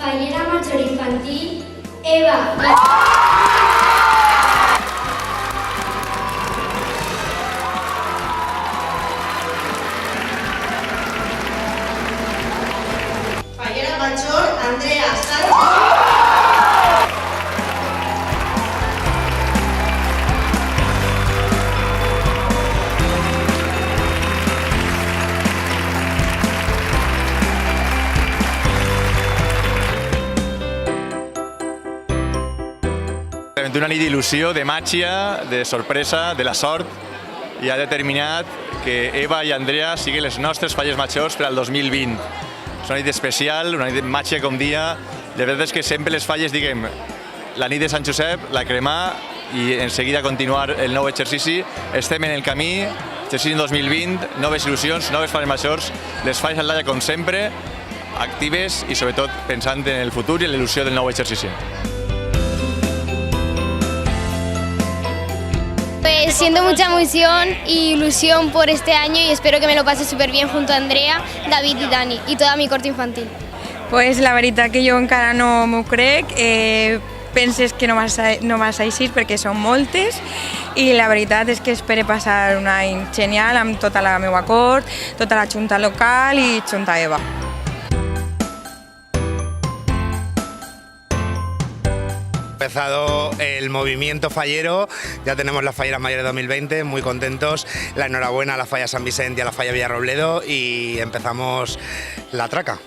Fallera Major Infantil, Eva. Fallera Major, Andrea Sánchez. Una nit d'il·lusió, de màgia, de sorpresa, de la sort, i ha determinat que Eva i Andrea siguin les nostres falles majors per al 2020. És una nit especial, una nit de màgia com dia. La veritat és que sempre les falles, diguem, la nit de Sant Josep, la cremar i en seguida continuar el nou exercici. Estem en el camí, exercici 2020, noves il·lusions, noves falles majors, les falles al Laia com sempre, actives i sobretot pensant en el futur i en l'il·lusió del nou exercici. Pues siento mucha emoción y ilusión por este año y espero que me lo pase súper bien junto a Andrea, David y Dani y toda mi corte infantil. Pues la veritat que jo encara no m'ho crec, penses que no vas a eixir perquè són moltes i la veritat és que espero passar un any genial amb tota la meva cort, tota la junta local i junta Eva. Empezado el movimiento fallero, ya tenemos las falleras mayores 2020, muy contentos, la enhorabuena a la falla San Vicente y a la falla Villarrobledo y empezamos la traca.